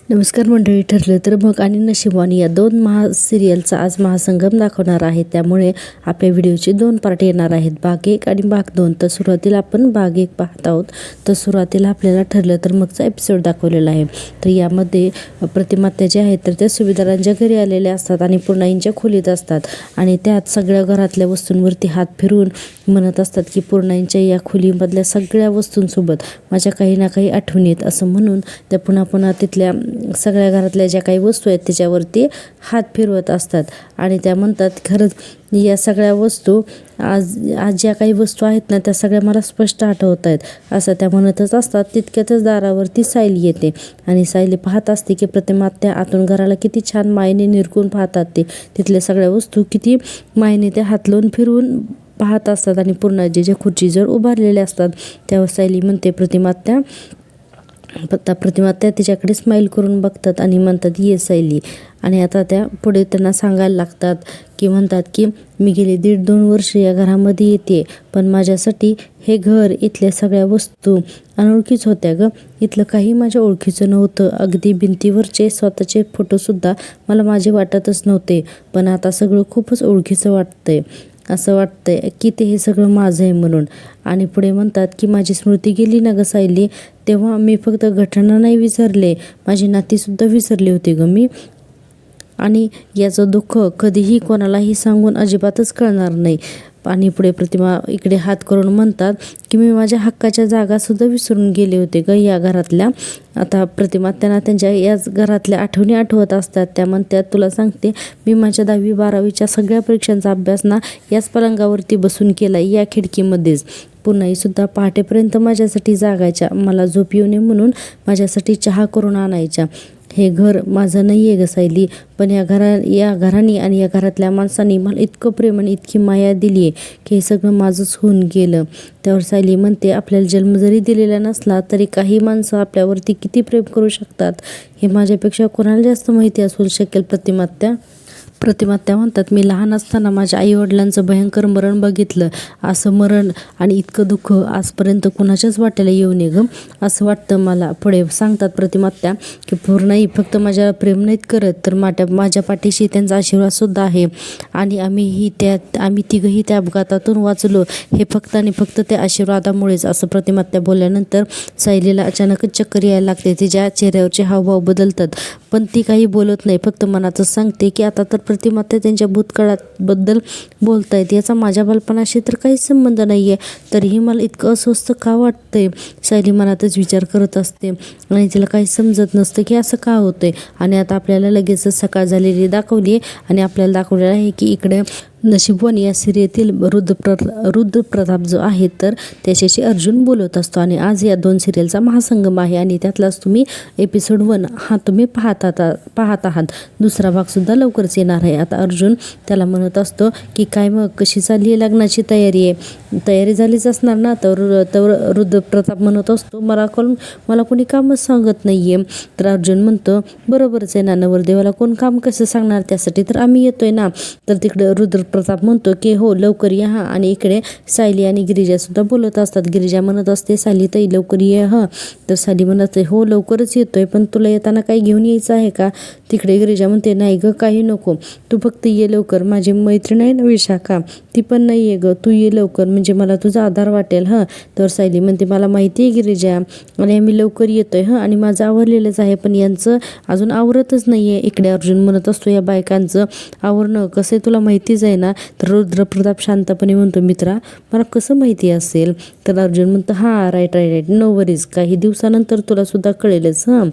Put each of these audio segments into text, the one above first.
नमस्कार मंडळी. ठरलं तर मग आणि नशिबानी या दोन सिरियलचा आज महासंगम दाखवणार आहे. त्यामुळे आपल्या व्हिडिओचे 2 पार्ट येणार आहेत, भाग 1 आणि भाग 2. तर सुरुवातीला आपण भाग 1 पाहत आहोत. तर सुरुवातीला आपल्याला ठरलं तर मगचा एपिसोड दाखवलेला आहे. तर यामध्ये प्रतिमात्या ज्या आहेत तर त्या सुभेदारांच्या घरी आलेल्या असतात आणि पूर्णाईंच्या खोलीत असतात आणि त्यात सगळ्या घरातल्या वस्तूंवरती हात फिरवून म्हणत असतात की पूर्णाईंच्या या खोलीमधल्या सगळ्या वस्तूंसोबत माझ्या काही ना काही आठवणी आहेत असं म्हणून त्या पुन्हा पुन्हा तिथल्या सगळ्या घरातल्या ज्या काही वस्तू आहेत त्याच्यावरती हात फिरवत असतात आणि त्या म्हणतात खरंच या सगळ्या वस्तू आज ज्या काही वस्तू आहेत ना त्या सगळ्या मला स्पष्ट आठवत आहेत असं त्या म्हणतच असतात. तितक्यातच दारावरती सायली येते आणि सायली पाहत असते की प्रतिमात्या आतून घराला किती छान मायेने निरखून पाहतात. ते तिथल्या सगळ्या वस्तू किती मायेने त्या हात लावून फिरवून पाहत असतात आणि पूर्णाजी ज्या खुर्चीजवळ उभारलेले असतात त्यावर सायली म्हणते प्रतिमात्या तिच्याकडे स्माईल करून बघतात आणि म्हणतात ये सायली. आणि आता त्या पुढे त्यांना सांगायला लागतात की म्हणतात की मी गेले 1.5-2 वर्ष या घरामध्ये येते, पण माझ्यासाठी हे घर इथल्या सगळ्या वस्तू अनोळखीच होत्या ग. इथलं काही माझ्या ओळखीचं नव्हतं. अगदी भिंतीवरचे स्वतःचे फोटोसुद्धा मला माझे वाटतच नव्हते, पण आता सगळं खूपच ओळखीचं वाटतंय. असं वाटतंय की ते हे सगळं माझं आहे म्हणून. आणि पुढे म्हणतात की माझी स्मृती गेली ना ग सायली, तेव्हा मी फक्त घटना नाही विसरले, माझी नातीसुद्धा विसरली होती ग मी. आणि याचं दुःख कधीही कोणालाही सांगून अजिबातच कळणार नाही. आणि पुढे प्रतिमा इकडे हात करून म्हणतात की मी माझ्या हक्काच्या जागासुद्धा विसरून गेले होते ग या घरातल्या. आता प्रतिमा त्यांना त्यांच्या याच घरातल्या आठवणी आठवत असतात. त्या म्हणतात तुला सांगते मी माझ्या 10वी-12वीच्या सगळ्या परीक्षांचा अभ्यास ना याच पलंगावरती बसून केला, या खिडकीमध्येच. पुन्हाहीसुद्धा पहाटेपर्यंत माझ्यासाठी जागायच्या, मला झोप येऊ नये म्हणून माझ्यासाठी चहा करून आणायच्या. हे घर माझं नाही आहे ग सायली, पण या घराने आणि या घरातल्या माणसांनी मला इतकं प्रेम आणि इतकी माया दिली आहे की हे सगळं माझंच होऊन गेलं. त्यावर सायली म्हणते आपल्याला जन्म जरी दिलेला नसला तरी काही माणसं आपल्यावरती किती प्रेम करू शकतात हे माझ्यापेक्षा कोणाला जास्त माहिती असू शकेल प्रतिमात्या म्हणतात मी लहान असताना माझ्या आईवडिलांचं भयंकर मरण बघितलं. असं मरण आणि इतकं दुःख आजपर्यंत कुणाच्याच वाट्याला येऊ नये ग असं वाटतं मला. पुढे सांगतात प्रतिमात्या की पूर्णाई फक्त माझ्या प्रेम नाहीत करत तर माझ्या पाठीशी त्यांचा आशीर्वादसुद्धा आहे आणि आम्ही तिघंही त्या अपघातातून वाचलो हे फक्त आणि फक्त त्या आशीर्वादामुळेच. असं प्रतिमात्या बोलल्यानंतर सायलीला अचानकच चक्कर यायला लागते. तिच्या चेहऱ्यावरचे हावभाव बदलतात, पण ती काही बोलत नाही, फक्त मनातच सांगते की आता तर प्रतिमात्या त्यांच्या भूतकाळाबद्दल बोलतायत, याचा माझ्या बालपणाशी तर काहीच संबंध नाही आहे, तरीही मला इतकं अस्वस्थ का वाटतंय. सायली मनातच विचार करत असते आणि तिला काही समजत नसतं की असं का होतंय. आणि आता आपल्याला लगेचच सकाळ झालेली दाखवली आहे आणि आपल्याला दाखवलेलं आहे की इकडे नशीबवान या सिरियलतील रुद्रप्रताप जो आहे तर त्याच्याशी अर्जुन बोलत असतो. आणि आज या 2 सिरियलचा महासंगम आहे आणि त्यातलाच तुम्ही एपिसोड 1 हा तुम्ही पाहत आहात. दुसरा भागसुद्धा लवकरच येणार आहे. आता अर्जुन त्याला म्हणत असतो की काय मग कशी चालली आहे लग्नाची तयारी आहे, तयारी झालीच असणार ना. तर रुद्रप्रताप म्हणत असतो मला कोणी कामच सांगत नाही आहे. तर अर्जुन म्हणतो बरोबरच आहे ना, नवरदेवाला कोण काम कसं सांगणार, त्यासाठी तर आम्ही येतोय ना. तर तिकडे रुद्रप्रताप म्हणतो की हो लवकर या हा. आणि इकडे सायली आणि गिरिजासुद्धा बोलत असतात. गिरिजा म्हणत असते सायली ताई लवकर ये हा. तर सायली म्हणत असते हो लवकरच येतोय, पण तुला येताना काही घेऊन यायचं आहे का. तिकडे गिरिजा म्हणते नाही ग काही नको, तू फक्त ये लवकर. माझी मैत्रीण आहे ना विशाखा, ती पण नाही आहे ग, तू ये लवकर म्हणजे मला तुझा आधार वाटेल हां. तर सायली म्हणते मला माहिती आहे गिरिजा आणि आम्ही लवकर येतोय हां, आणि माझं आवरलेलंच आहे, पण यांचं अजून आवरतच नाही आहे. इकडे अर्जुन म्हणत असतो या बायकांचं आवरणं कसं आहे तुला माहितीच आहे ना. तर रुद्रप्रताप शांतपणे म्हणतो मित्रा मला कसं माहिती असेल. तर अर्जुन म्हणतो हां राईट नो वरीज, काही दिवसानंतर तुला सुद्धा कळेलच हां.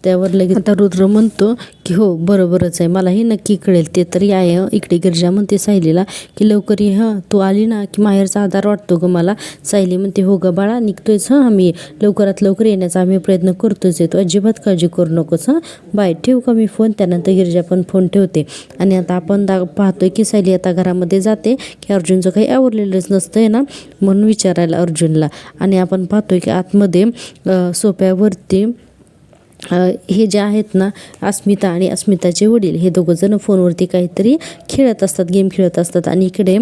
त्यावर लगेच आता रुद्र म्हणतो की हो बरोबरच आहे, मलाही नक्की कळेल, ते तरी आहे. इकडे गिरिजा म्हणते सायलीला की लवकर ये हां, तू आली ना की माहेरचा आधार वाटतो ग मला. सायली म्हणते हो ग बाळा निघतोयच हां आम्ही, लवकरात लवकर येण्याचा आम्ही प्रयत्न करतोच आहे, तू अजिबात काळजी करू नकोस हां, बाय ठेवू का मी फोन. त्यानंतर गिरिजा पण फोन ठेवते. आणि आता आपण पाहतोय की सायली आता घरामध्ये जाते की अर्जुनचं काही आवरलेलंच नसतंय ना म्हणून विचारायला अर्जुनला. आणि आपण पाहतोय की आतमध्ये सोफ्यावरती हे जे आहेत ना, अस्मिता आणि अस्मिताचे वडील, हे दोघंजण फोनवरती काहीतरी खेळत असतात, गेम खेळत असतात. आणि इकडे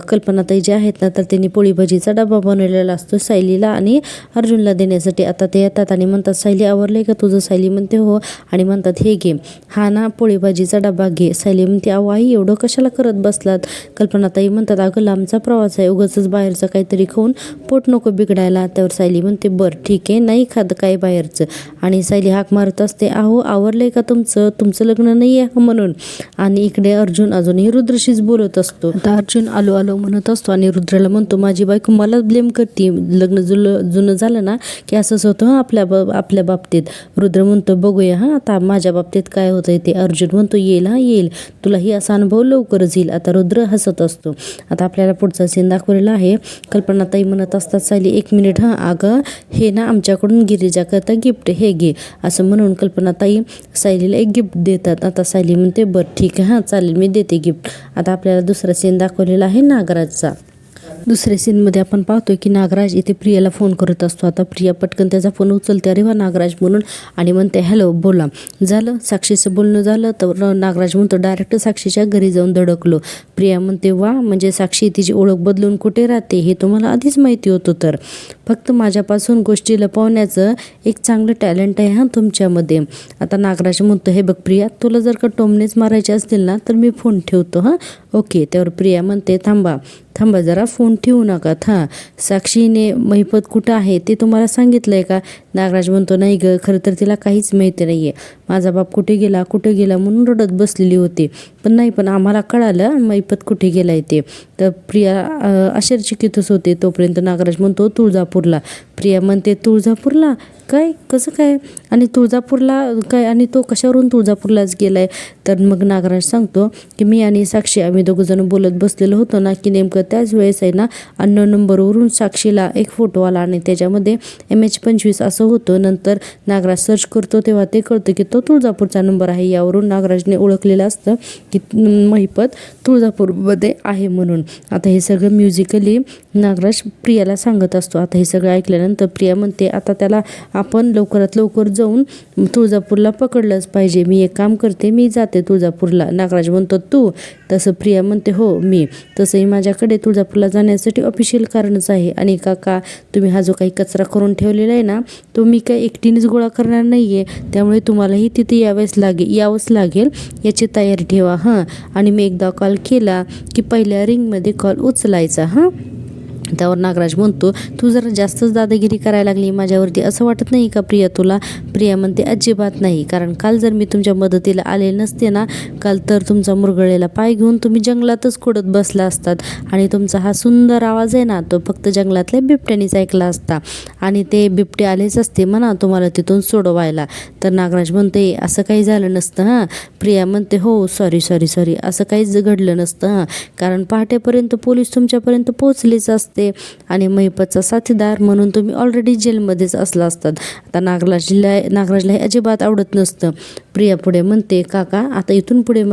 कल्पनाताई जे आहेत ना, तर त्यांनी पोळी भाजीचा डबा बनवलेला असतो सायलीला आणि अर्जुनला देण्यासाठी. आता ते येतात आणि म्हणतात, सायली आवरले का तुझं? सायली म्हणते हो, आणि म्हणतात हे घे, हा ना पोळी भाजीचा डबा घे. सायली म्हणते अहो आई एवढं कशाला करत बसलात? कल्पनाताई म्हणतात अगं लांबचा प्रवास आहे, उगाचच बाहेरचं काहीतरी खाऊन पोट नको बिघडायला. त्यावर सायली म्हणते बरं ठीक आहे, नाही खात काय बाहेरचं. आणि सायली हाक मारत असते, अहो आवरलंय का तुमचं लग्न नाही आहे म्हणून. आणि इकडे अर्जुन अजूनही रुद्रशीच बोलत असतो. आता अर्जुन आलो आलो म्हणत असतो आणि रुद्राला म्हणतो माझी बायको मला ब्लेम करते, लग्न जुनं झालं ना की असंच होतं आपल्या बाबतीत. रुद्र म्हणतो बघूया आता माझ्या बाबतीत काय होतंय ते. अर्जुन म्हणतो येईल तुलाही असा अनुभव लवकरच येईल. आता रुद्र हसत असतो. आता आपल्याला पुढचा सीन दाखवलेला आहे. कल्पनाताई म्हणत असतात सायली 1 मिनिट अगं हे ना आमच्याकडून गिरिजा करता गिफ्ट, हे घे. असं म्हणून कल्पनाताई सायलीला एक गिफ्ट देतात. आता सायली म्हणते बरं ठीक आहे चालेल मी देते गिफ्ट. आता आपल्याला दुसरा सीन दाखवलेला आहे नागराजचा. दुसऱ्या सीनमध्ये आपण पाहतोय की नागराज इथे प्रियाला फोन करत असतो. आता प्रिया पटकन त्याचा फोन उचलते, अरे वा नागराज म्हणून, आणि म्हणते हॅलो बोला. झालं साक्षीचं बोलणं झालं? तर नागराज म्हणतो डायरेक्ट साक्षीच्या घरी जाऊन धडकलो. प्रिया म्हणते वा म्हणजे साक्षी तिची ओळख बदलून कुठे राहते हे तुम्हाला आधीच माहिती होतं? तर फक्त माझ्यापासून गोष्टी लपवण्याचं एक चांगलं टॅलेंट आहे तुमच्यामध्ये. आता नागराज म्हणतो हे बघ प्रिया, तुला जर का टोमणेच मारायचे असतील ना तर मी फोन ठेवतो ओके. त्यावर प्रिया म्हणते थांबा जरा, फोन ठेवू नका. साक्षीने महिपत कुठं आहे ते तुम्हाला सांगितलंय का? नागराज म्हणतो नाही ग, खरं तर तिला काहीच माहिती नाही आहे. माझा बाप कुठे गेला म्हणून रडत बसलेली होती, पण आम्हाला कळालं महिपत कुठे गेलाय ते. तर प्रिया आश्चर्यचकितच होते. तोपर्यंत नागराज म्हणतो तुळजापूरला. प्रिया म्हणते तुळजापूरला काय, कसं काय, आणि तुळजापूरला काय, आणि तो कशावरून तुळजापूरलाच गेलाय? तर मग नागराज सांगतो की मी आणि साक्षी आम्ही दोघंजण बोलत बसलेलो होतो ना की नेमकं त्याच वेळेस आहे ना अननोन नंबरवरून साक्षीला एक फोटो आला आणि त्याच्यामध्ये MH25 असं होतं. नंतर नागराज सर्च करतो तेव्हा ते कळतं की तो तुळजापूरचा नंबर आहे. यावरून नागराजने ओळखलेलं असतं की महिपत तुळजापूरमध्ये आहे म्हणून. आता हे सगळं म्युझिकली नागराज प्रियाला सांगत असतो. आता हे सगळं ऐकल्यानंतर प्रिया म्हणते आता त्याला आपण लवकरात लवकर जाऊन तुळजापूरला पकडलंच पाहिजे. मी एक काम करते, मी जाते तुळजापूरला. नागराज म्हणतो तू? तसं प्रिया म्हणते हो मी. तसंही माझ्याकडे तुळजापूरला जाण्यासाठी ऑफिशियल कारणच आहे. आणि काका तुम्ही हा जो काही कचरा करून ठेवलेला आहे ना तो मी काही एकटीनेच गोळा करणार नाही आहे, त्यामुळे तुम्हालाही तिथे यावंच लागेल याची तयारी ठेवा आणि मी एकदा कॉल केला की पहिल्या रिंगमध्ये कॉल उचलायचा त्यावर नागराज म्हणतो तू जरा जास्तच दादागिरी करायला लागली माझ्यावरती, असं वाटत नाही का प्रिया तुला? प्रिया म्हणते अजिबात नाही, कारण काल जर मी तुमच्या मदतीला आले नसते ना काल तर तुमचा मुरगळलेला पाय घेऊन तुम्ही जंगलातच खोडत बसला असतात आणि तुमचा हा सुंदर आवाज आहे ना तो फक्त जंगलातल्या बिबट्यानेच ऐकला असता आणि ते बिबटे आलेच असते म्हणा तुम्हाला तिथून सोडवायला. तर नागराज म्हणते असं काही झालं नसतं प्रिया म्हणते हो सॉरी असं काहीच घडलं नसतं कारण पहाटेपर्यंत पोलीस तुमच्यापर्यंत पोहोचलेच असते आणि महिपतचा साथीदार म्हणून तुम्ही ऑलरेडी जेलमध्येच असला असतात. आता नागराजला हे अजिबात आवडत नसतं. प्रिया पुढे म्हणते काका आता इथून पुढे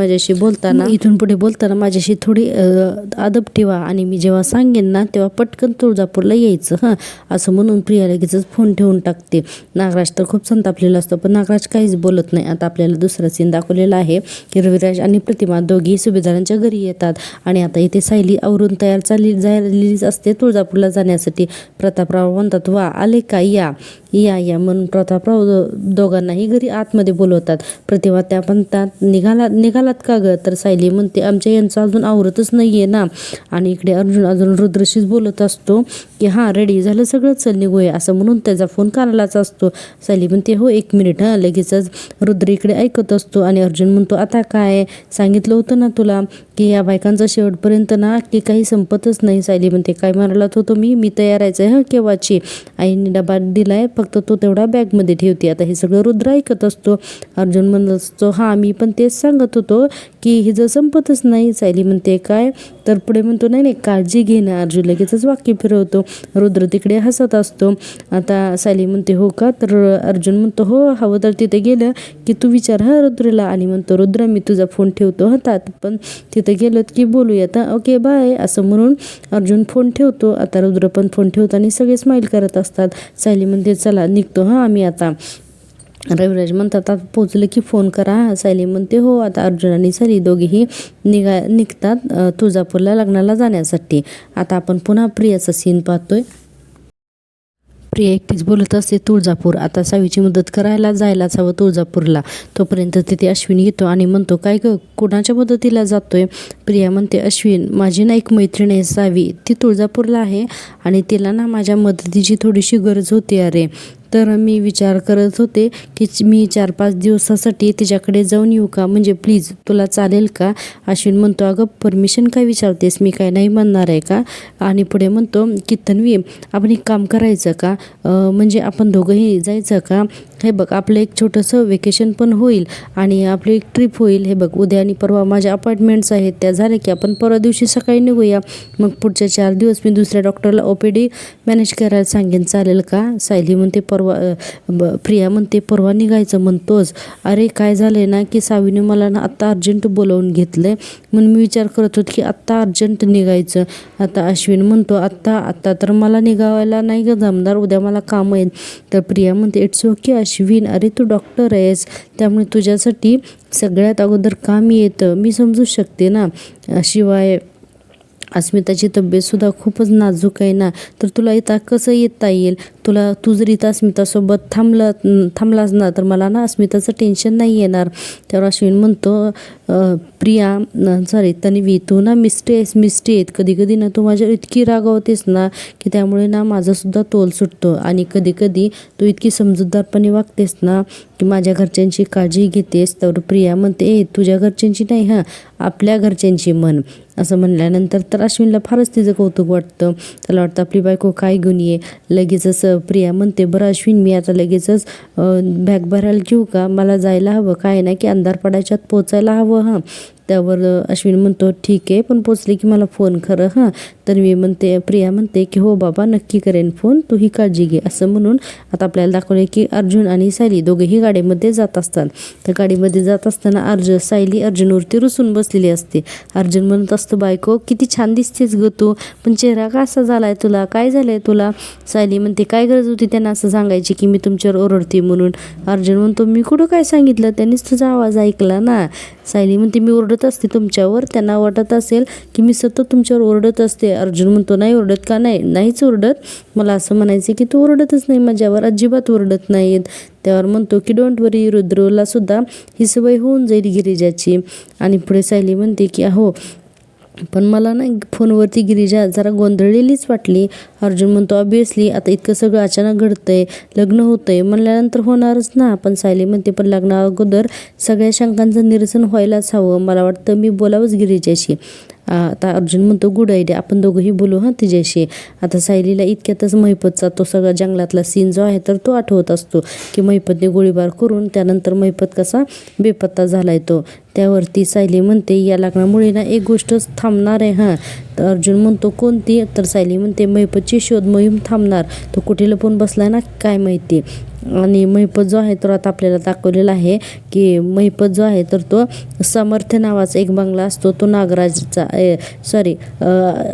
बोलताना माझ्याशी थोडी अदब ठेवा आणि मी जेव्हा सांगेन ना तेव्हा पटकन तुळजापूरला यायचं असं म्हणून प्रिया लगेचच फोन ठेवून टाकते. नागराज तर खूप संतापलेला असतो पण नागराज काहीच बोलत नाही. आता आपल्याला दुसरा सीन दाखवलेला आहे की रविराज आणि प्रतिमा दोघी सुभेदारांच्या घरी येतात आणि आता इथे सायली आवरून तयार झालेलीच असते तुळजापूरला जाण्यासाठी. प्रतापराव म्हणतात वा आले का, या म्हणून प्रतापराव दोघांनाही घरी आतमध्ये बोलवतात. प्रतिमा त्या म्हणतात निघालात का ग? तर सायली म्हणते आमच्या यांचं अजून आवरतच नाहीये ना. आणि इकडे अर्जुन अजून रुद्रशीच बोलत असतो की रेडी झालं सगळं चल निघूया असं म्हणून त्याचा फोन कानालाच असतो. सायली म्हणते हो 1 मिनिट लगेचच. रुद्र इकडे ऐकत असतो आणि अर्जुन म्हणतो आता काय सांगितलं होतं ना तुला की या बायकांचा शेवटपर्यंत ना की काही संपतच नाही. सायली म्हणते काय म्हणालात होतो मी तयारायचं आहे केव्हाची, आईने डबा दिलाय फक्त तो तेवढा बॅगमध्ये ठेवते. आता हे सगळं रुद्र ऐकत असतो. अर्जुन म्हणत असतो मी पण तेच सांगत होतो की हे जर संपतच नाही. सायली म्हणते काय? तर पुढे म्हणतो नाही काळजी घे ना. अर्जुन लगेचच वाक्य फिरवतो. रुद्र तिकडे हसत असतो. आता सायली म्हणते हो का? तर अर्जुन म्हणतो हो हवं तर तिथे गेलं की तू विचार रुद्रला. आणि म्हणतो रुद्र मी तुझा फोन ठेवतो पण तिथे गेलो की बोलूया ओके बाय असं म्हणून अर्जुन फोन ठेवतो. आता रुद्र पण फोन ठेवतो आणि सगळे स्माईल करत असतात. सायली म्हणते चला निघतो आम्ही आता. रविराज म्हणतात आता पोचलं की फोन करा. सायली म्हणते हो. आता अर्जुन आणि सायली दोघेही निघतात तुळजापूरला लग्नाला जाण्यासाठी. आता आपण पुन्हा प्रियाचा सीन पाहतोय. प्रिया एकटीच बोलत असते तुळजापूर. आता सावीची मदत करायला जायलाच हवं तुळजापूरला. तोपर्यंत तिथे अश्विन येतो आणि म्हणतो काय ग कोणाच्या मदतीला जातोय. प्रिया म्हणते अश्विन माझी ना एक मैत्रीण आहे सावी, ती तुळजापूरला आहे आणि तिला ना माझ्या मदतीची थोडीशी गरज होती अरे. तर मी विचार करत होते की मी 4-5 दिवसासाठी तिच्याकडे जाऊन येऊ का, म्हणजे प्लीज तुला चालेल का. अश्विन म्हणतो अगं परमिशन काय विचारतेस, मी काय नाही म्हणणार आहे का. आणि पुढे म्हणतो की तन्वी आपण एक काम करायचं का, म्हणजे आपण दोघंही जायचं का. हे बघ आपलं एक छोटंसं वेकेशन पण होईल आणि आपली एक ट्रिप होईल. हे बघ उद्या आणि परवा माझ्या अपॉइंटमेंट्स आहेत, त्या झाल्या की आपण परवा दिवशी सकाळी निघूया. मग पुढच्या 4 दिवस मी दुसऱ्या डॉक्टरला OPD मॅनेज करायला सांगेन, चालेल का. सायली म्हणते प्रिया म्हणते परवा निघायचं म्हणतोस. अरे काय झालंय ना की सावीने मला ना आत्ता अर्जंट बोलावून घेतलंय, म्हणून मी विचार करत होते की आत्ता अर्जंट निघायचं. आता अश्विन म्हणतो आत्ता तर मला निघावायला नाही ग जमणार, उद्या मला काम आहेत. तर प्रिया म्हणते इट्स ओके अश्विन, अरे तू डॉक्टर आहेस त्यामुळे तुझ्यासाठी सगळ्यात अगोदर काम येतं, मी समजू शकते ना. शिवाय अस्मिताची तब्येतसुद्धा खूपच नाजूक आहे ना, तर तुला इथं कसं येता येईल. तू जर इथं अस्मितासोबत थांबलास ना तर मला ना अस्मिताचं टेन्शन नाही येणार. त्यावर अश्विन म्हणतो तन्वी तू ना मिस्टी आहेत. कधी कधी ना तू माझ्यावर इतकी रागावतेस ना की त्यामुळे ना माझासुद्धा तोल सुटतो. आणि कधी कधी तू इतकी समजूतदारपणे वागतेस ना की माझ्या घरच्यांची काळजी घेतेस. तर प्रिया म्हणते तुझ्या घरच्यांची नाही हां, आपल्या घरच्यांची म्हण. असं म्हणल्यानंतर तर अश्विनला फारच तिचं कौतुक वाटतं. त्याला वाटतं आपली बायको काय घेऊन ये. लगेचच प्रिया म्हणते बरं अश्विन मी आता लगेचच बॅग भरायला घेऊ का, मला जायला हवं, काय नाही की अंधार पडायच्यात पोचायला हवं हां. त्यावर अश्विन म्हणतो ठीक आहे पण पोचले की मला फोन कर हां. प्रिया म्हणते की हो बाबा नक्की करेन फोन, तू ही काळजी घे. असं म्हणून आता आपल्याला दाखवले की अर्जुन आणि सायली दोघेही गाडीमध्ये जात असतात. तर गाडीमध्ये जात असताना सायली अर्जुनवरती रुसून बसलेली असते. अर्जुन म्हणत असतो बायको किती छान दिसतेस ग तू, पण चेहरा का असा झालाय तुला, काय झालंय तुला. सायली म्हणते काय गरज होती त्यांना असं सांगायची की मी तुमच्यावर ओरडते म्हणून. अर्जुन म्हणतो मी कुठं काय सांगितलं, त्यांनीच तुझा आवाज ऐकला ना. सायली म्हणते मी ओरडत असते तुमच्यावर, त्यांना वाटत असेल की मी सतत तुमच्यावर ओरडत असते. अर्जुन म्हणतो नाही ओरडत का, नाहीच ओरडत, मला असं म्हणायचं की तू ओरडतच नाही माझ्यावर, अजिबात ओरडत नाहीत. त्यावर म्हणतो की डोंट वरी रुद्रला सुद्धा ही सवय होऊन जाईल गिरिजाची. आणि पुढे सायली म्हणते की हो पण मला ना फोनवरती गिरिजा जरा गोंधळलेलीच वाटली. अर्जुन म्हणतो ऑब्विसली आता इतकं सगळं अचानक घडतंय, लग्न होतंय म्हणल्यानंतर होणारच ना. पण सायली म्हणते पण लग्ना अगोदर सगळ्या शंकांचं निरसन व्हायलाच हवं, मला वाटतं मी बोलावंच गिरिजाशी. आता अर्जुन म्हणतो गुड आयडिया, आपण दोघंही बोलू हां तिच्याशी. आता सायलीला इतक्यातच महिपतचा तो सगळा जंगलातला सीन जो आहे तर तो आठवत असतो की महिपतने गोळीबार करून त्यानंतर महिपत कसा बेपत्ता झालाय तो. त्यावरती सायली म्हणते या लग्नामुळे ना एक गोष्टच थांबणार आहे हां. तर अर्जुन म्हणतो कोणती. तर सायली म्हणते महिपतची शोध मोहीम थांबणार, तो कुठे लपून बसलाय ना काय माहिती. आणि महिपत जो आहे तर आता आपल्याला दाखवलेला आहे की महिपत जो आहे तर तो सामर्थ्य नावाचा एक बंगला असतो, तो नागराजचा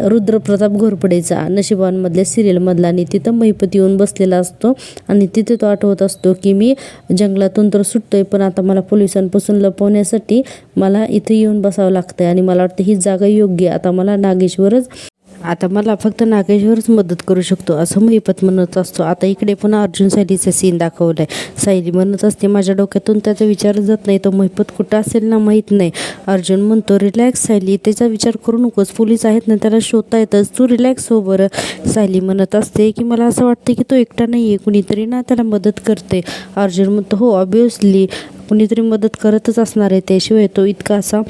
रुद्रप्रताप घोरपडेचा नशिबांमधल्या सिरियलमधला. आणि तिथं महिपत येऊन बसलेला असतो आणि तिथे तो आठवत असतो की मी जंगलातून तर सुटतोय पण आता मला पोलिसांपासून लपवण्यासाठी मला इथे येऊन बसावं लागतंय आणि मला वाटतं ही जागा योग्य, आता मला फक्त नागेश्वरच मदत करू शकतो असं महिपत म्हणत असतो. आता इकडे पुन्हा अर्जुन सायलीचा सीन दाखवलाय. सायली म्हणत असते माझ्या डोक्यातून त्याचा विचार जात नाही, तो महिपत कुठं असेल ना माहीत नाही. अर्जुन म्हणतो रिलॅक्स सायली, त्याचा विचार करू नकोस, पोलीस आहेत ना त्याला शोधता येतच, तू रिलॅक्स हो बरं. सायली म्हणत असते की मला असं वाटतं की तो एकटा नाही आहे, कुणीतरी ना त्याला मदत करते. अर्जुन म्हणतो हो ऑब्विसली कुणीतरी मदत करतच असणार आहे, त्याशिवाय तो इतका असा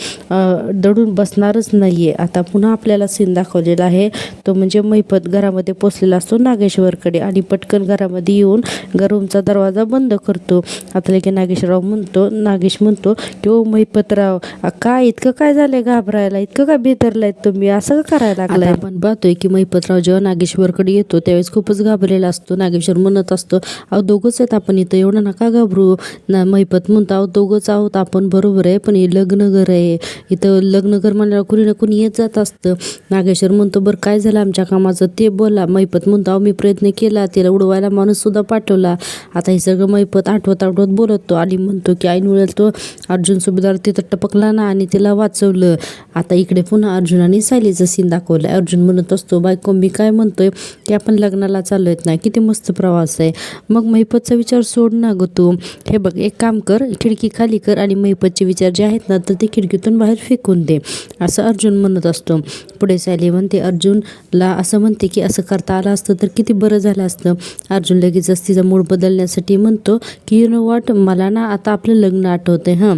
दडून बसणारच नाही आहे. आता पुन्हा आपल्याला सीन दाखवलेला आहे तो म्हणजे महिपत घरामध्ये पोचलेला असतो नागेश्वरकडे आणि पटकन घरामध्ये येऊन रूमचा दरवाजा बंद करतो. आता लगे नागेश म्हणतो की ओ महिपतराव काय इतकं काय झालंय घाबरायला, इतकं काय बेदरलाय तुम्ही, असं का करायला लागलाय. आपण पाहतोय की महिपतराव जेव्हा नागेश्वरकडे येतो त्यावेळेस खूपच घाबरलेला असतो. नागेश्वर म्हणत असतो अहो दोघंच आहेत आपण इथं, एवढं नका घाबरू. महिपत म्हणतो आहोत दोघंच आहोत आपण, बरोबर आहे, पण हे लग्नघर आहे, इथं लग्नघर म्हणल्यावर कुणी ना कुणी येत जात असतं. नागेश्वर म्हणतो बरं काय झालं आमच्या कामाचं ते बोला. महिपत म्हणतो अहो मी प्रयत्न केला, तिला उडवायला माणूससुद्धा पाठवला. आता हे सगळं महिपत आठवत बोलतो आणि म्हणतो की ऐन वेळेला तो अर्जुन सुभेदार तिथं टपकला ना आणि तिला वाचवलं. आता इकडे पुन्हा अर्जुन आणि सायलीचं सीन दाखवलं. अर्जुन म्हणत असतो बायको मी काय म्हणतोय की आपण लग्नाला चाललो आहेत ना, किती मस्त प्रवास आहे. मग महिपतचा विचार सोड ना गं तू. हे बघ एक काम कर, खिडकी खाली कर आणि महिपतचे विचार जे आहेत ना तर ते खिडकीतून बाहेर फेकून दे, असं अर्जुन म्हणत असतो. पुढे सायली म्हणते अर्जुनला असं म्हणते की असं करता आलं असतं तर किती बरं झालं असतं. अर्जुन लगेचच तिचा मूड बदलण्यासाठी म्हणतो की यू नो वॉट, मला ना आता आपलं लग्न आठवतंय.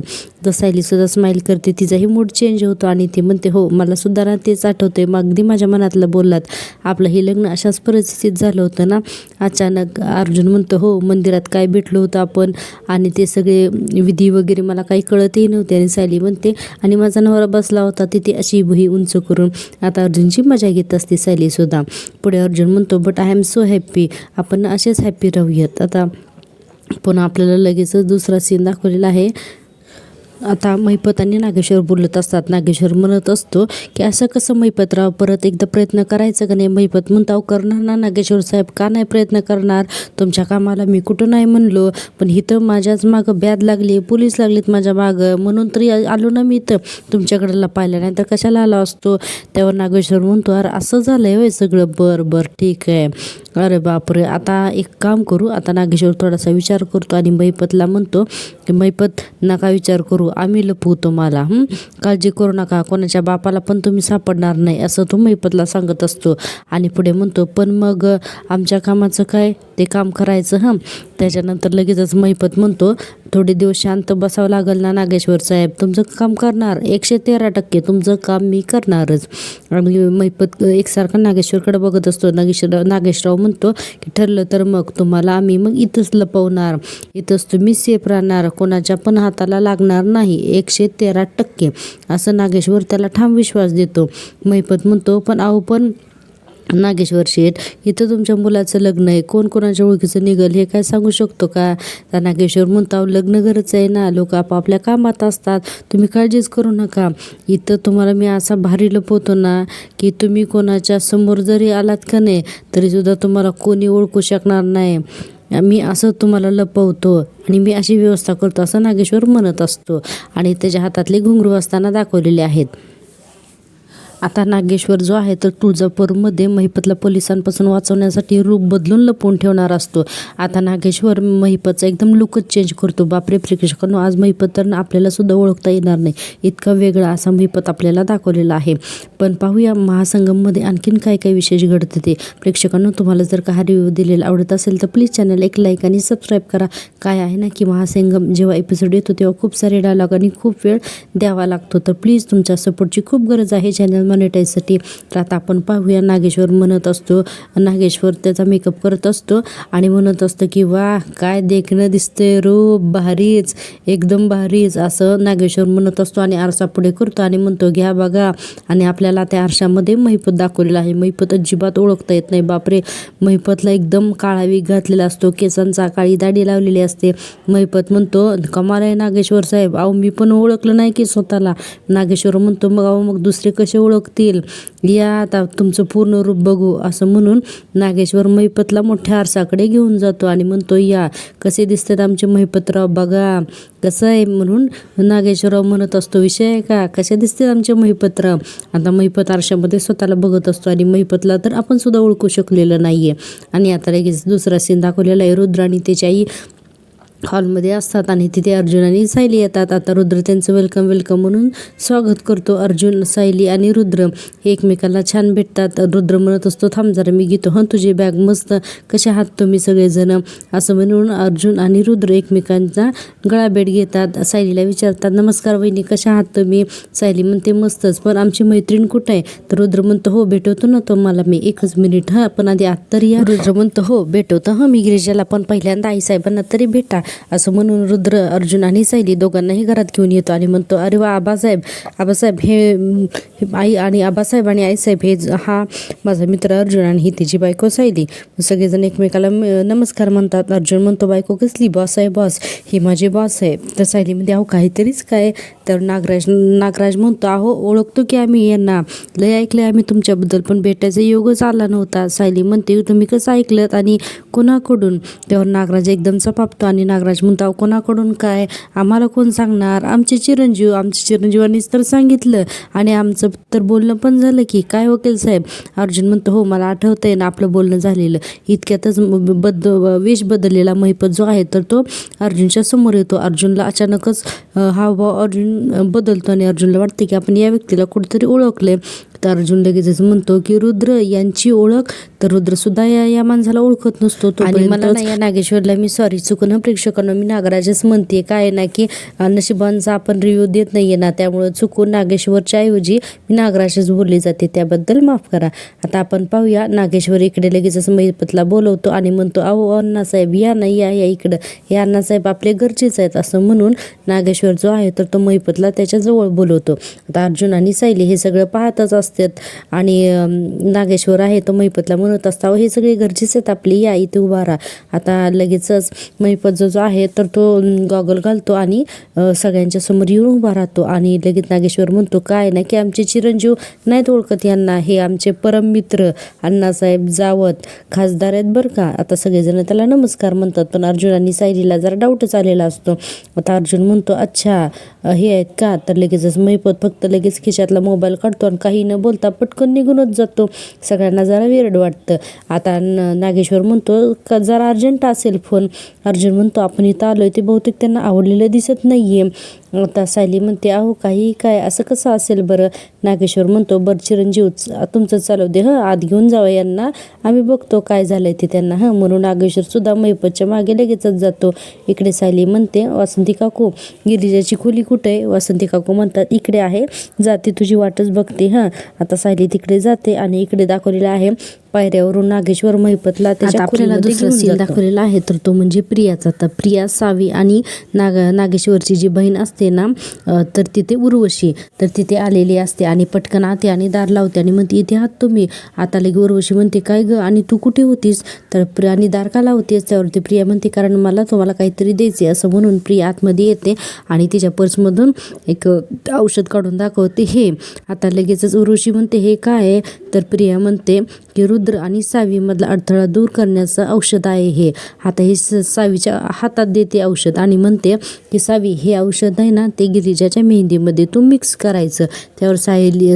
तर सायलीसुद्धा स्माईल करते, तिचाही मूड चेंज होतो आणि ती म्हणते हो मला सुद्धा ना तेच आठवतंय, मग अगदी माझ्या मनातलं बोललात. आपलं हे लग्न अशाच परिस्थितीत झालं होतं ना अचानक. अर्जुन म्हणतो हो मंदिरात काय भेटलो होतं आपण आणि ते सगळे विधी वगैरे मला काही कळतही नव्हते. आणि सायली म्हणते आणि माझा नवरा बसला होता तिथे अशी भुई उंच करून. आता अर्जुनची मजा घेत असते सायलीसुद्धा. पुढे अर्जुन म्हणतो but I am so happy, आपण असेच हॅप्पी राहूयात. आता पुन्हा आपल्याला लगेचच दुसरा सीन दाखवलेला आहे. आता महिपत आणि नागेश्वर बोलत असतात. नागेश्वर म्हणत असतो की असं कसं महिपतराव, परत एकदा प्रयत्न करायचं का नाही. महिपत म्हणतो करणार ना नागेश्वर साहेब, का नाही प्रयत्न करणार, तुमच्या कामाला मी कुठं नाही म्हणलो, पण इथं माझ्याच मागं ब्याद लागली, पोलीस लागलीत माझ्या मागं, म्हणून तरी आलो ना मी इथं तुमच्याकडे लपायला, नाही तर कशाला आलो असतो. त्यावर नागेश्वर म्हणतो अरे असं झालंय होय सगळं, बरं ठीक आहे, अरे बापरे. आता एक काम करू. आता नागेश्वर थोडासा विचार करतो आणि महिपतला म्हणतो की महिपत नका विचार करू, आम्ही लपवू तुम्हाला, काळजी करू नका, कोणाच्या बापाला पण तुम्ही सापडणार नाही, असं तो महिपतला सांगत असतो. आणि पुढे म्हणतो पण मग आमच्या कामाचं काय, ते काम करायचं. त्याच्यानंतर लगेचच महिपत म्हणतो थोडे दिवस शांत बसावं लागेल ना नागेश्वर साहेब, तुमचं काम करणार 113% तुमचं काम मी करणारच. आणि महिपत एकसारखा नागेश्वरकडे बघत असतो. नागेशराव म्हणतो की ठरलं तर मग तुम्हाला आम्ही मग इथंच लपवणार, इथंच तुम्ही सेफ राहणार, कोणाच्या पण हाताला लागणार नाही 113%, असं नागेश्वर त्याला ठाम विश्वास देतो. महिपत म्हणतो पण पण नागेश्वर शेठ इथं तुमच्या मुलाचं लग्न आहे, कोण कोणाच्या ओळखीचं निघल हे काय सांगू शकतो का. तर नागेश्वर म्हणतो लग्न गरज आहे ना, लोक आपापल्या कामात असतात, तुम्ही काळजीच करू नका, इथं तुम्हाला मी असा भारी लपवतो ना की तुम्ही कोणाच्या समोर जरी आलात का नाही तरीसुद्धा तुम्हाला कोणी ओळखू शकणार नाही, मी असं तुम्हाला लपवतो आणि मी अशी व्यवस्था करतो, असं नागेश्वर म्हणत असतो. आणि त्याच्या हातातले घुंगरू असताना दाखवलेले आहेत. आता नागेश्वर जो आहे तर तुळजापूरमध्ये महिपतला पोलिसांपासून वाचवण्यासाठी रूप बदलून लपवून ठेवणार असतो. आता नागेश्वर महिपतचा एकदम लुकच चेंज करतो. बापरे प्रेक्षकांनो, आज महिपत तर आपल्याला सुद्धा ओळखता येणार नाही, इतका वेगळा असा महिपत आपल्याला दाखवलेला आहे. पण पाहूया महासंगममध्ये आणखीन काय काय विशेष घडतं ते. प्रेक्षकांनो तुम्हाला जर का हा रिव्ह्यू दिलेला आवडत असेल तर प्लीज चॅनल एक लाईक आणि सबस्क्राईब करा. काय आहे ना की महासंगम जेव्हा एपिसोड येतो तेव्हा खूप सारे डायलॉग आणि खूप वेळ द्यावा लागतो, तर प्लीज तुमच्या सपोर्टची खूप गरज आहे चॅनल मॉनिटाईजसाठी. तर आता आपण पाहूया. नागेश्वर म्हणत असतो, नागेश्वर त्याचा मेकअप करत असतो आणि म्हणत असतं की वा काय देखणं दिसतंय, रूप भारीच, एकदम भारीच, असं नागेश्वर म्हणत असतो. आणि आरसा पुढे करतो आणि म्हणतो घ्या बघा. आणि आपल्याला त्या आरशामध्ये महिपत दाखवलेला आहे. महिपत अजिबात ओळखता येत नाही. बापरे, महिपतला एकदम काळा विग घातलेला असतो, केसांचा काळी दाढी लावलेली असते. महिपत म्हणतो कमाल आहे नागेश्वर साहेब, अहो मी पण ओळखलं नाही की स्वतःला. नागेश्वर म्हणतो मग दुसरे कसे ओळखतील, या आता तुमचं पूर्ण रूप बघू, असं म्हणून नागेश्वर महिपतला मोठ्या आरसाकडे घेऊन जातो आणि म्हणतो या कसे दिसतात आमचे महिपतराव, बघा कसं आहे. म्हणून नागेश्वरराव म्हणत असतो विषय आहे का, कसे दिसतात आमचे महिपतराव. आता महिपत आरशामध्ये स्वतःला बघत असतो आणि महिपतला तर आपण सुद्धा ओळखू शकलेलं नाहीये. आणि आता लगेच दुसरा सीन दाखवलेला आहे. रुद्र आणि त्याची आई हॉलमध्ये असतात आणि तिथे अर्जुन आणि सायली येतात. आता रुद्र त्यांचं वेलकम म्हणून स्वागत करतो. अर्जुन, सायली आणि रुद्र हे एकमेकांना छान भेटतात. रुद्र म्हणत असतो थांब जरा मी घेतो तुझी बॅग, मस्त, कसे आहात तुम्ही सगळेजण, असं म्हणून अर्जुन आणि रुद्र एकमेकांचा गळाभेट घेतात. सायलीला विचारतात नमस्कार वहिनी, कशा आहात तुम्ही. सायली म्हणते मस्तच, पण आमची मैत्रीण कुठं आहे. तर रुद्र म्हणतो हो भेटवतो ना तुम्हाला मी, एकच मिनिट पण आधी आत तर या. रुद्र म्हणतो हो भेटवतो मी गिरिजाला, पण पहिल्यांदा आईसाहेबांना तरी भेटा. असं म्हणून रुद्र, अर्जुन आणि सायली दोघांनाही घरात घेऊन येतो आणि म्हणतो, अरे वा आबासाहेब हे आई आणि आबासाहेब आणि आईसाहेब हा माझा मित्र अर्जुन आणि ही तिची बायको सायली. सगळेजण एकमेकाला नमस्कार म्हणतात. अर्जुन म्हणतो, बायको कसली? बॉस आहे बॉस, ही माझी बॉस आहे. तर सायली म्हणते, अहो काहीतरीच काय. तर नागराज म्हणतो, अहो ओळखतो की आम्ही यांना, लय ऐकलं आम्ही तुमच्याबद्दल, पण भेटायचा योगच आला नव्हता. सायली म्हणते, तुम्ही कसं ऐकलं आणि कोणाकडून? त्यावर नागराज एकदम चपापतो आणि नागराज म्हणतो, अहो कोणाकडून काय, आम्हाला कोण सांगणार, आमच्या चिरंजीवांनीच तर सांगितलं आणि आमचं तर बोलणं पण झालं की. काय वकील साहेब? अर्जुन म्हणतो, हो मला आठवतंय ना आपलं बोलणं झालेलं. इतक्यातच वेश बदललेला महिपत जो आहे तर तो अर्जुनच्या समोर येतो. अर्जुनला अचानकच हावभाव अर्जुन बदलतो आणि अर्जुनला वाटते की आपण या व्यक्तीला कुठेतरी ओळखले. तर अर्जुन लगेचच म्हणतो की रुद्र यांची ओळख. तर रुद्र सुद्धा या माणसाला ओळखत नसतो. तो आणि मला ना या नागेश्वरला मी सॉरी चुकून प्रेक्षकांना मी नागराजच म्हणते. काय ना की नशिबांचा आपण रिव्ह्यू देत नाहीये ना, त्यामुळे चुकून नागेश्वरच्या ऐवजी मी नागराजच बोलली जाते, त्याबद्दल माफ करा. आता आपण पाहूया, नागेश्वर इकडे लगेचच महिपतला बोलवतो आणि म्हणतो, अहो अण्णासाहेब या ना, या इकडं, हे अण्णासाहेब आपले घरचेच आहेत. असं म्हणून नागेश्वर जो आहे तर तो महिपतला त्याच्याजवळ बोलवतो. आता अर्जुन आणि सायली हे सगळं पाहतच असतात आणि नागेश्वर आहे तो महिपतला म्हणत असता, हे सगळे घरचेच आहेत आपली, या इथे उभा राहा. आता लगेचच महिपत जो आहे तर तो गॉगल घालतो आणि सगळ्यांच्या समोर येऊन उभा राहतो आणि लगेच नागेश्वर म्हणतो, काय ना की आमचे चिरंजीव नाहीत ओळखत यांना, हे आमचे परम मित्र अण्णासाहेब जावत खासदार आहेत बरं का. आता सगळेजण त्याला नमस्कार म्हणतात, पण अर्जुन आणि सायलीला जरा डाऊटच आलेला असतो. आता अर्जुन म्हणतो, अच्छा हे आहेत का. तर लगेचच महिपत फक्त लगेच खिशातला मोबाईल काढतो आणि काही न बोलता पटकन निघूनच जातो. सगळ्यांना जरा वेरड वाटतं. आता नागेश्वर म्हणतो, का जरा अर्जंट असेल फोन. अर्जुन म्हणतो, आपण इथं आलोय ते बहुतेक त्यांना आवडलेलं दिसत नाहीये. आता सायली म्हणते, अहो काही काय, असं कसं असेल बरं. नागेश्वर म्हणतो, बरं चिरंजीव तुमचं चालू दे, आत घेऊन जावं यांना, आम्ही बघतो काय झालंय ते त्यांना. म्हणून नागेश्वर सुद्धा महिपतच्या मागे लगेचच जातो. इकडे सायली म्हणते, वासंती काकू गिरिजाची खोली कुठे आहे? वासंती काकू म्हणतात, इकडे आहे, जाते तुझी वाटच बघते. आता सायली तिकडे जाते आणि इकडे दाखवलेलं आहे पायऱ्यावरून नागेश्वर महिपतला त्याच्या खोलीला दुसरा सीन दाखवलेला आहे तर तो म्हणजे प्रियाचा. तर प्रिया, सावी आणि नागेश्वरची जी बहीण असते ना तर तिथे उर्वशी तर तिथे आलेली असते आणि पटकन आते आणि दार लावते आणि म्हणते, इथे आहात तुम्ही? आता लगे उर्वशी म्हणते, काय ग आणि तू कुठे होतीस? तर प्रियाने दार का लावतेस? त्यावरती प्रिया म्हणते, कारण मला तुम्हाला काहीतरी द्यायचे. असं म्हणून प्रिया आतमध्ये येते आणि तिच्या पर्समधून एक औषध काढून दाखवते हे. आता लगेचच उर्वशी म्हणते, हे काय आहे? तर प्रिया म्हणते की रुद्र आणि सावीमधला अडथळा दूर करण्याचं औषध आहे हे. आता हे सावीच्या हातात देते औषध आणि म्हणते की सावी हे औषध आहे ना ते गिरिजाच्या मेहंदीमध्ये तू मिक्स करायचं. त्यावर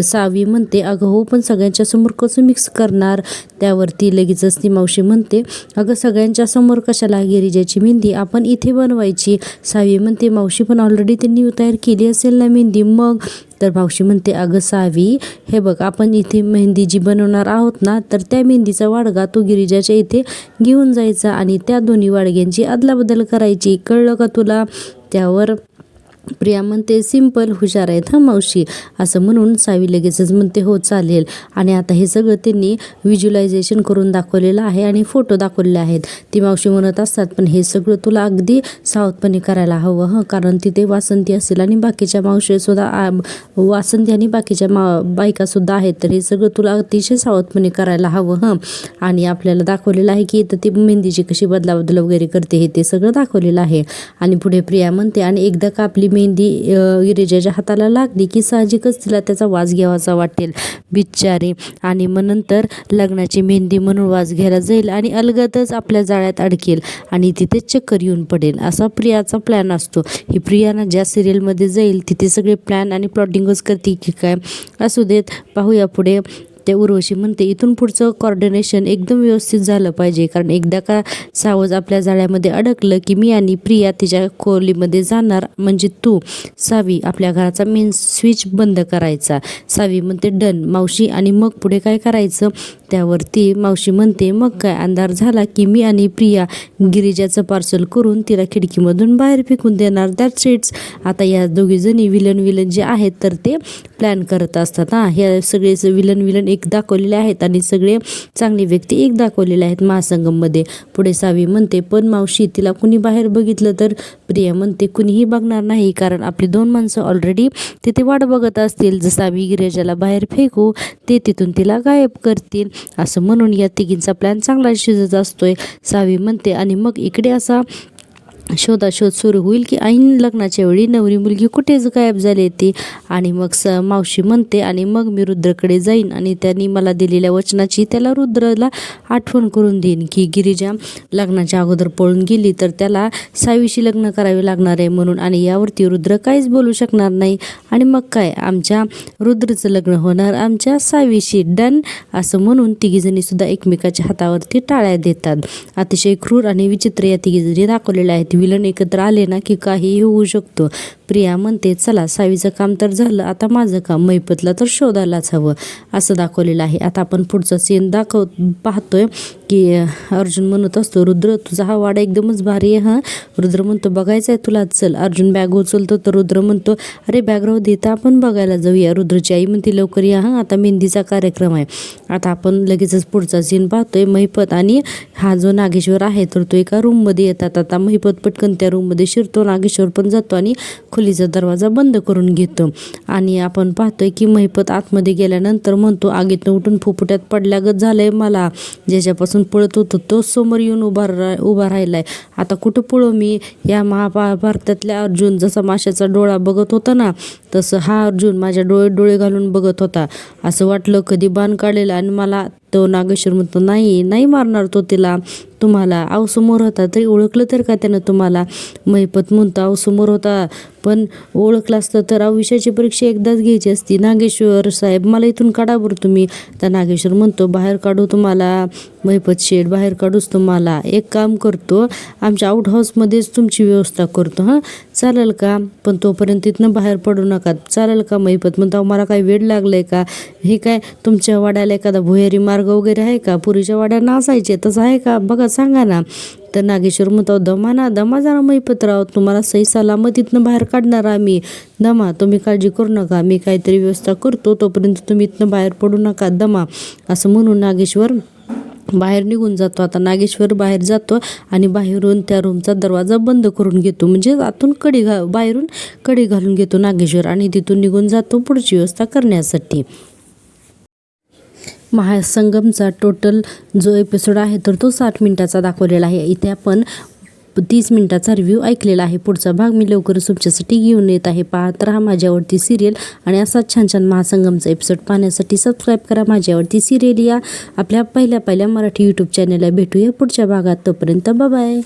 सावी म्हणते, अगं हो, पण सगळ्यांच्या समोर कसं मिक्स करणार? त्यावरती लगेचच ती मावशी म्हणते, अगं सगळ्यांच्या समोर कशाला, गिरिजाची मेहंदी आपण इथे बनवायची. सावी म्हणते, मावशी पण ऑलरेडी त्यांनी तयार केली असेल ना मेहंदी मग. तर मावशी म्हणते, अगं सावी हे बघ, आपण इथे मेहंदी जी बनवणार आहोत ना तर त्या मेहंदीचा वाडगा तो गिरिजाच्या इथे घेऊन जायचा आणि त्या दोन्ही वाडग्यांची अदलाबदल करायची, कळलं का तुला? त्यावर प्रिया म्हणते, सिंपल, हुशार आहेत मावशी. असं म्हणून सावी लगेचच म्हणते, हो चालेल. आणि आता हे सगळं त्यांनी व्हिज्युअलायझेशन करून दाखवलेलं आहे आणि फोटो दाखवलेले आहेत. ती मावशी म्हणत असतात, पण हे सगळं तुला अगदी सावधपणे करायला हवं कारण तिथे वासंती असेल आणि बाकीच्या मावशीसुद्धा वासंती आणि बाकीच्या बायकासुद्धा आहेत. तर हे सगळं तुला अतिशय सावधपणे करायला हवं आणि आपल्याला दाखवलेलं आहे की इथं ती मेहंदीची कशी बदलाबदल वगैरे करते हे ते सगळं दाखवलेलं आहे. आणि पुढे प्रिया म्हणते, आणि एकदा का आपली मेहंदी गिरिजाच्या हाताला लागली की साहजिकच तिला त्याचा वास घ्यावाचा वाटेल बिचारे. आणि मग नंतर लग्नाची मेहंदी म्हणून वास घ्यायला जाईल आणि अलगदच आपल्या जाळ्यात अडकेल आणि तिथेच चक्कर येऊन पडेल, असा प्रियाचा प्लॅन असतो. ही प्रियाना ज्या सिरियलमध्ये जाईल तिथे सगळे प्लॅन आणि प्लॉटिंगच करते की काय. असू देत, पाहूया पुढे. ते उर्वशी म्हणते, इथून पुढचं कोऑर्डिनेशन एकदम व्यवस्थित झालं पाहिजे, कारण एकदा का सावज आपल्या जाळ्यामध्ये अडकलं की मी आणि प्रिया तिच्या खोलीमध्ये जाणार, म्हणजे तू सावी आपल्या घराचा मेन स्विच बंद करायचा. सावी म्हणते, डन मावशी. आणि मग पुढे काय करायचं? त्यावरती मावशी म्हणते, मग काय, अंधार झाला की मी आणि प्रिया गिरिजाचं पार्सल करून तिला खिडकीमधून बाहेर फेकून देणार, दॅट्स इट्स. आता या दोघी जणी विलन जे आहेत तर ते प्लॅन करत असतात. हे सगळे विलन एक दाखवलेले आहेत आणि सगळे चांगले व्यक्ती एक दाखवलेले आहेत महासंगममध्ये. पुढे सावी म्हणते, पण मावशी तिला कुणी बाहेर बघितलं तर? प्रिया म्हणते, कुणीही बघणार नाही, कारण आपली 2 माणसं ऑलरेडी तिथे वाट बघत असतील. जसं आम्ही गिरिजाला बाहेर फेकू ते तिथून तिला गायब करतील. असं म्हणून या तिघींचा प्लॅन चांगला शिजत असतोय. सावी म्हणते, आणि मग इकडे असा शोधाशोध सुरू होईल की ऐन लग्नाच्या वेळी नवरी मुलगी कुठेच गायब झाली ती. आणि मग मावशी म्हणते, आणि मग मी रुद्रकडे जाईन आणि त्यांनी मला दिलेल्या वचनाची त्याला रुद्रला आठवण करून देईन की गिरिजा लग्नाच्या अगोदर पळून गेली तर त्याला सावीशी लग्न करावे लागणार आहे म्हणून. आणि यावरती रुद्र काहीच बोलू शकणार नाही. आणि मग काय, आमच्या रुद्रचं लग्न होणार आमच्या सावीशी, डन. असं म्हणून तिघीजणी सुद्धा एकमेकाच्या हातावरती टाळ्या देतात. अतिशय क्रूर आणि विचित्र या तिघीजणी दाखवलेल्या आहेत. विलन एकत्र आले ना की काहीही होऊ शकतो. प्रिया म्हणते, चला सावीचं काम तर झालं, आता माझं काम महिपतला तर शोधायलाच हवं, असं दाखवलेलं आहे. आता आपण पुढचा सीन पाहतोय की अर्जुन म्हणत असतो, रुद्र तुझा हा वाडा एकदमच भारी आहे. हां, रुद्र म्हणतो, बघायचं आहे तुला? चल. अर्जुन बॅग उचलतो तर रुद्र म्हणतो, अरे बॅग राहू दे, तर आपण बघायला जाऊया. रुद्रची आई म्हणते, लवकर या, हां आता मेहंदीचा कार्यक्रम आहे. आता आपण लगेचच पुढचा सीन पाहतोय. महिपत आणि हा जो नागेश्वर आहे तर तो एका रूममध्ये येतात. आता महिपत पटकन त्या रूममध्ये शिरतो, नागेश्वर पण जातो आणि खोलीचा दरवाजा बंद करून घेतो. आणि आपण पाहतोय की महिपत आतमध्ये गेल्यानंतर म्हणतो, आगीतनं उठून फुफुट्यात पडल्यागत झालंय मला. ज्याच्यापासून पळत होतो तो समोर येऊन उभा राहिलाय. आता कुठं पळू मी? या महाभारतातल्या अर्जुन जसा माशाचा डोळा बघत होता ना, तसं हा अर्जुन माझ्या डोळे घालून बघत होता. असं वाटलं कधी बाण काढेल आणि मला. तो नागेश्वर म्हणतो, नाही मारणार तो तिला, तुम्हाला. अहो समोर होता तरी ओळखलं तर का त्यानं तुम्हाला? महिपत म्हणतो, अहो समोर होता पण ओळखलं असतं तर विषयाची परीक्षा एकदाच घ्यायची असती. नागेश्वर साहेब मला इथून काढा बरं तुम्ही. तर नागेश्वर म्हणतो, बाहेर काढू तुम्हाला? महिपत शेठ, बाहेर काढूच तुम्हाला. एक काम करतो, आमच्या आउट हाऊसमध्येच तुमची व्यवस्था करतो. हां चालेल का? पण तोपर्यंत तिथनं बाहेर पडू नका, चालेल का? महिपत म्हणतो, मला काय वेळ लागलंय का? हे काय तुमच्या वाड्याला एखादा भुयारी मार्ग वगैरे आहे का? पुरीच्या वाड्यानं असायचे तसं आहे का? बघा सांगा ना. तर नागेश्वर म्हणतो, दमा जरा महिपतराव, तुम्हाला सही सलामतीतनं बाहेर काढणार आम्ही. दमा, तुम्ही काळजी करू नका, मी काहीतरी व्यवस्था करतो, तोपर्यंत तुम्ही इथनं बाहेर पडू नका, दमा. असं म्हणून नागेश्वर बाहेर निघून जातो. आता नागेश्वर बाहेर जातो आणि बाहेरून त्या रूमचा दरवाजा बंद करून घेतो, म्हणजे आतून बाहेरून कडी घालून घेतो नागेश्वर आणि तिथून निघून जातो पुढची व्यवस्था करण्यासाठी. महासंगमचा टोटल जो एपिसोड आहे तर तो 60 मिनिटाचा दाखवलेला आहे. इथे आपण 30 मिनिटाचा रिव्ह्यू ऐकलेला आहे. पुढचा भाग मी लवकरच तुमच्यासाठी घेऊन येत आहे. पाहत राहा माझ्यावरती सिरियल आणि असाच छान छान महासंगमचा एपिसोड पाहण्यासाठी सबस्क्राईब करा माझ्यावरती सिरियल या आपल्या पहिल्या मराठी यूट्यूब चॅनलला. भेटूया पुढच्या भागात, तोपर्यंत बाय.